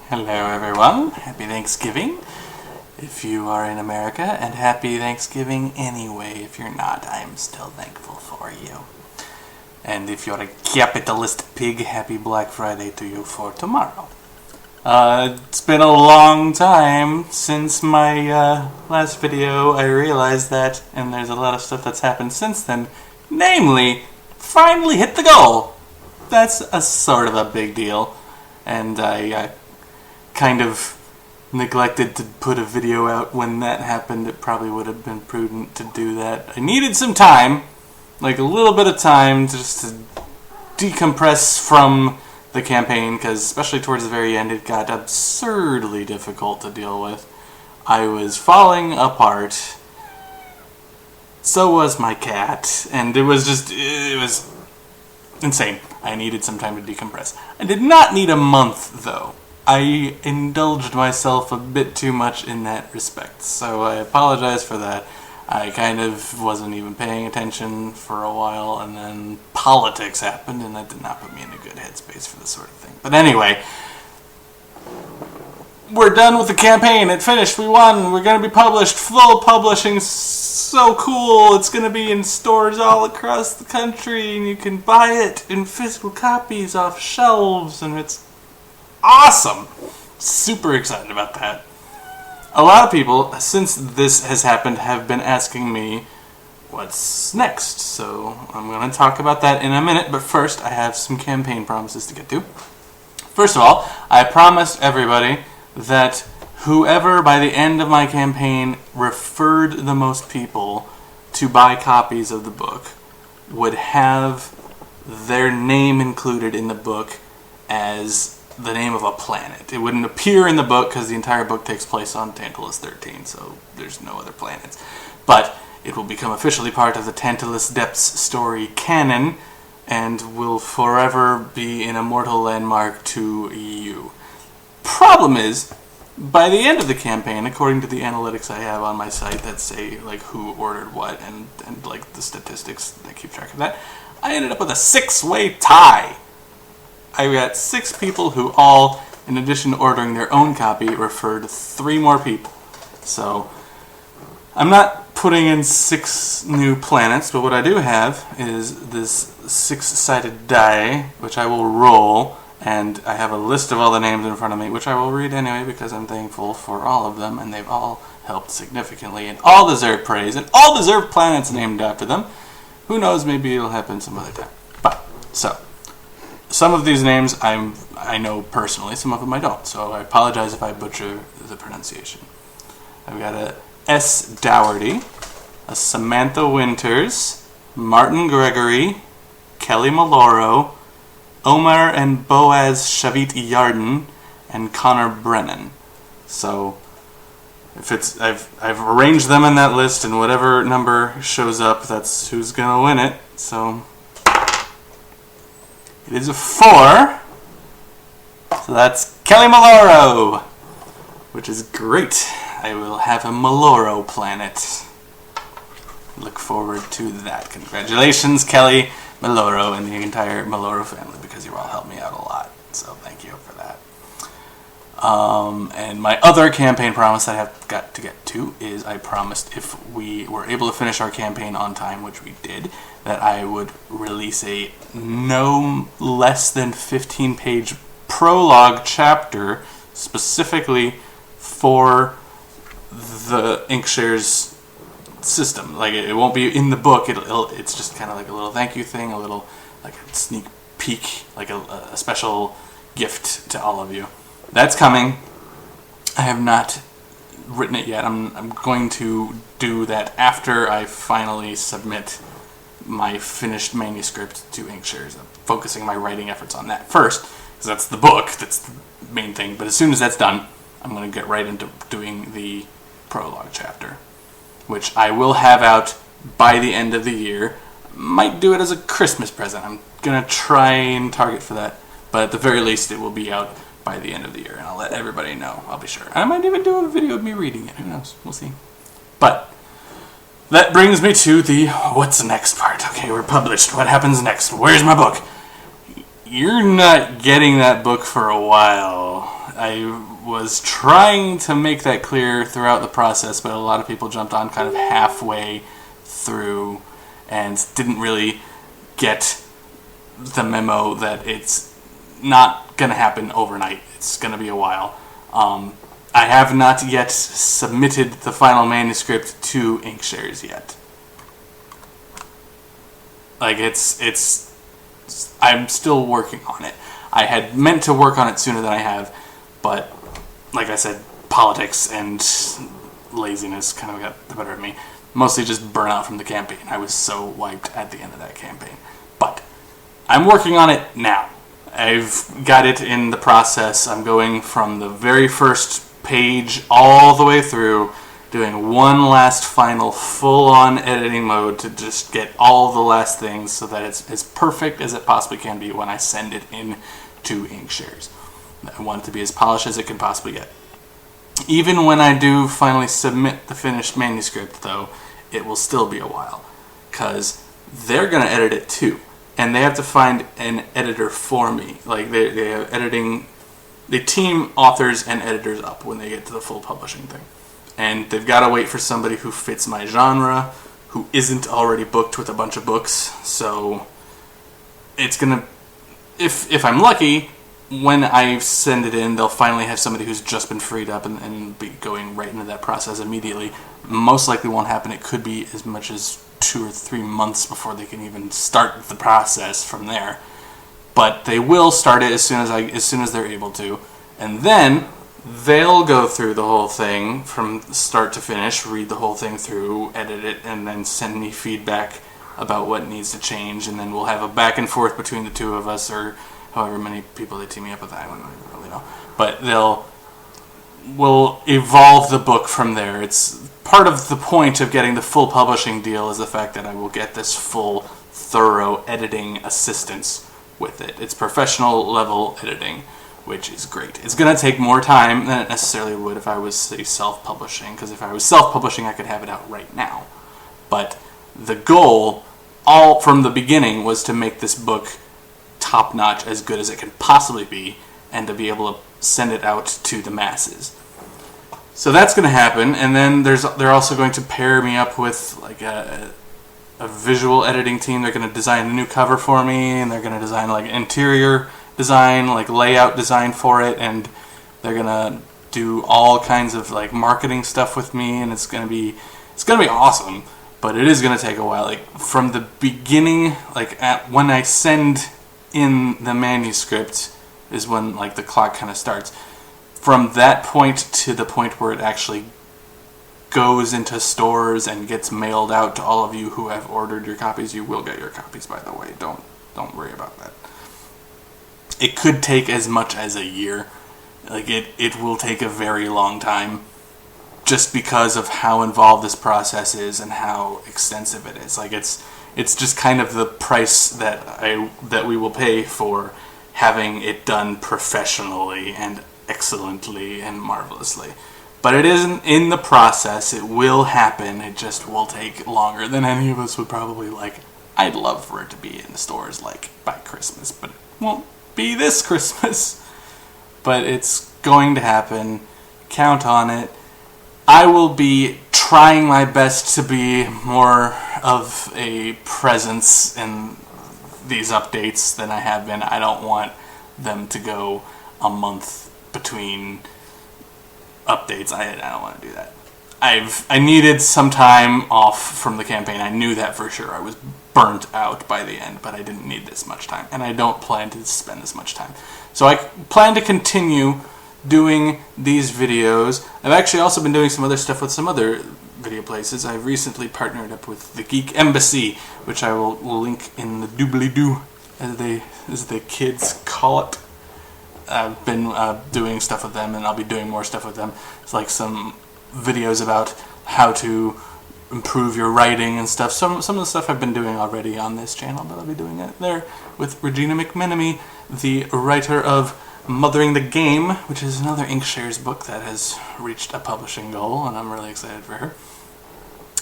Hello everyone, happy Thanksgiving if you are in America, and happy Thanksgiving anyway if you're not. I'm still thankful for you. And if you're a capitalist pig, happy Black Friday to you for tomorrow. It's been a long time since my last video. I realized that, and there's a lot of stuff that's happened since then. Namely, finally hit the goal! That's a sort of a big deal. And I kind of neglected to put a video out when that happened. It probably would have been prudent to do that. I needed some time, like a little bit of time, just to decompress from the campaign, because especially towards the very end it got absurdly difficult to deal with. I was falling apart. So was my cat, and it was insane. I needed some time to decompress. I did not need a month, though. I indulged myself a bit too much in that respect, so I apologize for that. I kind of wasn't even paying attention for a while, and then politics happened, and that did not put me in a good headspace for this sort of thing. But anyway, we're done with the campaign. It finished. We won. We're going to be published. Full publishing. So cool. It's going to be in stores all across the country, and you can buy it in physical copies off shelves, and it's awesome. Super excited about that. A lot of people, since this has happened, have been asking me what's next. So I'm going to talk about that in a minute, but first I have some campaign promises to get to. First of all, I promised everybody that whoever by the end of my campaign referred the most people to buy copies of the book would have their name included in the book as the name of a planet. It wouldn't appear in the book because the entire book takes place on Tantalus 13, so there's no other planets. But it will become officially part of the Tantalus Depths story canon and will forever be an immortal landmark to you. Problem is, by the end of the campaign, according to the analytics I have on my site that say like who ordered what and like the statistics that keep track of that, I ended up with a 6-way tie. I got 6 people who all, in addition to ordering their own copy, referred 3 more people. So I'm not putting in 6 new planets, but what I do have is this 6-sided die, which I will roll, and I have a list of all the names in front of me, which I will read anyway because I'm thankful for all of them, and they've all helped significantly, and all deserve praise, and all deserve planets named after them. Who knows, maybe it'll happen some other time. But, so, some of these names I know personally, some of them I don't, so I apologize if I butcher the pronunciation. I've got a S. Dougherty, a Samantha Winters, Martin Gregory, Kelly Maloro, Omar and Boaz Shavit Yarden, and Connor Brennan. So, if it's I've arranged them in that list, and whatever number shows up, that's who's gonna win it. So it is a 4. So that's Kelly Maloro, which is great. I will have a Maloro planet. Look forward to that. Congratulations, Kelly Maloro and the entire Maloro family, because you all helped me out a lot. So thank you for that. And my other campaign promise that I have got to get to is I promised if we were able to finish our campaign on time, which we did, that I would release a no less than 15-page prologue chapter specifically for the Inkshares system. Like, it won't be in the book. It's just kind of like a little thank you thing, a little like a sneak peek, like a special gift to all of you. That's coming. I have not written it yet. I'm going to do that after I finally submit my finished manuscript to Inkshares. I'm focusing my writing efforts on that first, because that's the book, that's the main thing. But as soon as that's done, I'm going to get right into doing the prologue chapter, which I will have out by the end of the year. Might do it as a Christmas present. I'm going to try and target for that, but at the very least it will be out by the end of the year, and I'll let everybody know, I'll be sure. I might even do a video of me reading it, who knows, we'll see. But that brings me to the what's next part. Okay, we're published, what happens next? Where's my book? you're not getting that book for a while. I was trying to make that clear throughout the process, but a lot of people jumped on kind of halfway through and didn't really get the memo that it's not going to happen overnight. It's going to be a while. I have not yet submitted the final manuscript to Inkshares yet. Like, I'm still working on it. I had meant to work on it sooner than I have, but like I said, politics and laziness kind of got the better of me. Mostly just burnout from the campaign. I was so wiped at the end of that campaign. But I'm working on it now. I've got it in the process. I'm going from the very first page all the way through, doing one last final full-on editing mode to just get all the last things so that it's as perfect as it possibly can be when I send it in to Inkshares. I want it to be as polished as it can possibly get. Even when I do finally submit the finished manuscript, though, it will still be a while, because they're going to edit it too, and they have to find an editor for me. Like, they have editing, they team authors and editors up when they get to the full publishing thing. And they've got to wait for somebody who fits my genre, who isn't already booked with a bunch of books. So it's going to, if I'm lucky, when I send it in, they'll finally have somebody who's just been freed up and be going right into that process immediately. Most likely won't happen. It could be as much as 2 or 3 months before they can even start the process from there. But they will start it as soon as they're able to. And then they'll go through the whole thing from start to finish, read the whole thing through, edit it, and then send me feedback about what needs to change. And then we'll have a back and forth between the two of us, or however many people they team me up with. I don't really know. But we'll evolve the book from there. It's part of the point of getting the full publishing deal is the fact that I will get this full, thorough editing assistance with it. It's professional level editing, which is great. It's going to take more time than it necessarily would if I was, say, self-publishing, because if I was self-publishing, I could have it out right now. But the goal, all from the beginning, was to make this book top-notch, as good as it can possibly be, and to be able to send it out to the masses. So that's going to happen, and then they're also going to pair me up with like a visual editing team. They're going to design a new cover for me, and they're going to design like interior design, like layout design for it, and they're going to do all kinds of like marketing stuff with me, and it's going to be awesome. But it is going to take a while. Like from the beginning, like when I send in the manuscript is when like the clock kind of starts. From that point to the point where it actually goes into stores and gets mailed out to all of you who have ordered your copies, you will get your copies, by the way. Don't worry about that. It could take as much as a year. Like it will take a very long time, just because of how involved this process is and how extensive it is. Like it's just kind of the price that we will pay for having it done professionally and excellently and marvelously. But it isn't in the process. It will happen. It just will take longer than any of us would probably like. I'd love for it to be in the stores like by Christmas, but it won't be this Christmas. But it's going to happen. Count on it. I will be trying my best to be more of a presence in these updates than I have been. I don't want them to go a month between updates. I don't want to do that. I needed some time off from the campaign. I knew that for sure. I was burnt out by the end, but I didn't need this much time, and I don't plan to spend this much time. So I plan to continue doing these videos. I've actually also been doing some other stuff with some other video places. I've recently partnered up with the Geek Embassy, which I will link in the doobly-doo, as the kids call it. I've been doing stuff with them, and I'll be doing more stuff with them. It's like some videos about how to improve your writing and stuff. Some of the stuff I've been doing already on this channel, but I'll be doing it there with Regina McMenemy, the writer of Mothering the Game, which is another Inkshares book that has reached a publishing goal, and I'm really excited for her.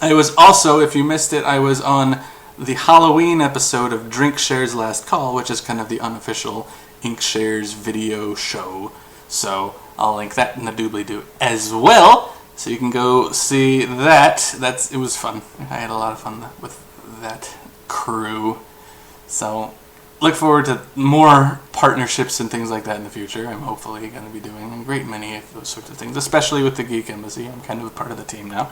I was also, if you missed it, I was on the Halloween episode of Drinkshare's Last Call, which is kind of the unofficial Inkshares video show. So I'll link that in the doobly-doo as well, so you can go see that. It was fun. I had a lot of fun with that crew. So look forward to more partnerships and things like that in the future. I'm hopefully going to be doing a great many of those sorts of things, especially with the Geek Embassy. I'm kind of a part of the team now.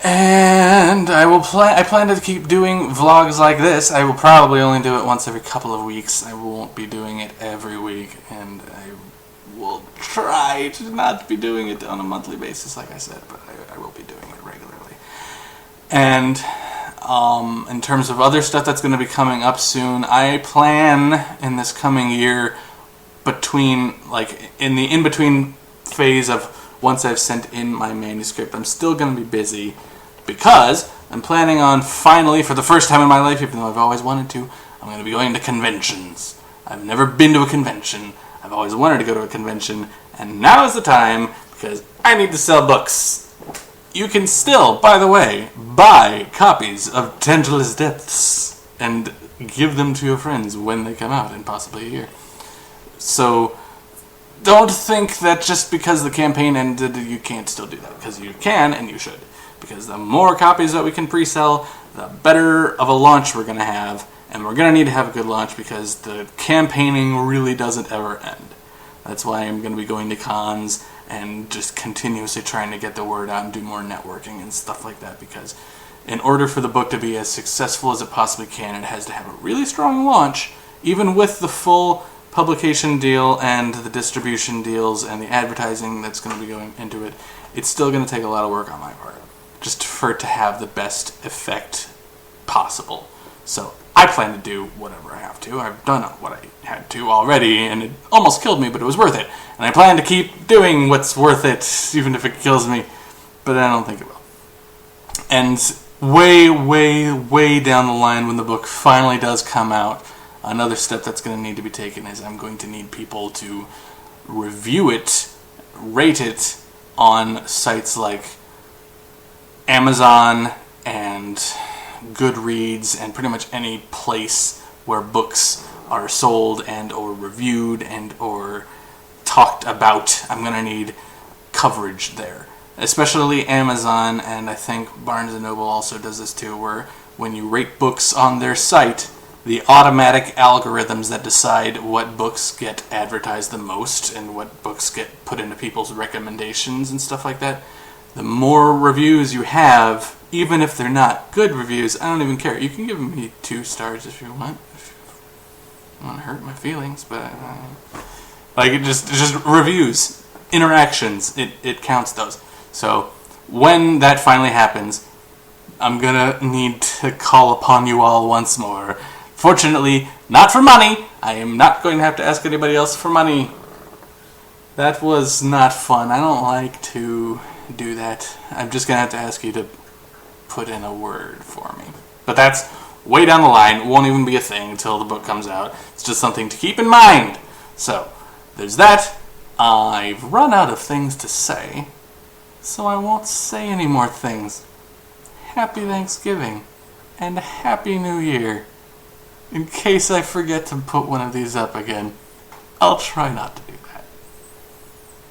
And I plan to keep doing vlogs like this. I will probably only do it once every couple of weeks. I won't be doing it every week, and I will try to not be doing it on a monthly basis, like I said, but I will be doing it regularly. And in terms of other stuff that's going to be coming up soon, I plan in this coming year, in the in-between phase of once I've sent in my manuscript, I'm still going to be busy, because I'm planning on finally, for the first time in my life, even though I've always wanted to, I'm going to be going to conventions. I've never been to a convention. I've always wanted to go to a convention, and now is the time, because I need to sell books. You can still, by the way, buy copies of Tantalus Depths and give them to your friends when they come out in possibly a year. So don't think that just because the campaign ended you can't still do that, because you can and you should. Because the more copies that we can pre-sell, the better of a launch we're going to have, and we're going to need to have a good launch because the campaigning really doesn't ever end. That's why I'm going to be going to cons and just continuously trying to get the word out and do more networking and stuff like that, because in order for the book to be as successful as it possibly can, it has to have a really strong launch, even with the full publication deal and the distribution deals and the advertising that's going to be going into it. It's still going to take a lot of work on my part, just for it to have the best effect possible. So I plan to do whatever I have to. I've done what I had to already, and it almost killed me, but it was worth it. And I plan to keep doing what's worth it, even if it kills me, but I don't think it will. And way, way, way down the line, when the book finally does come out, another step that's going to need to be taken is I'm going to need people to review it, rate it on sites like Amazon and Goodreads and pretty much any place where books are sold and or reviewed and or talked about. I'm going to need coverage there, especially Amazon, and I think Barnes & Noble also does this too, where when you rate books on their site, the automatic algorithms that decide what books get advertised the most and what books get put into people's recommendations and stuff like that, the more reviews you have, even if they're not good reviews, I don't even care. You can give me 2 stars if you want. If you want to hurt my feelings, but it just reviews, interactions. It counts those. So when that finally happens, I'm gonna need to call upon you all once more. Fortunately, not for money. I am not going to have to ask anybody else for money. That was not fun. I don't like to do that. I'm just going to have to ask you to put in a word for me. But that's way down the line. It won't even be a thing until the book comes out. It's just something to keep in mind. So, there's that. I've run out of things to say, so I won't say any more things. Happy Thanksgiving, and Happy New Year. In case I forget to put one of these up again, I'll try not to do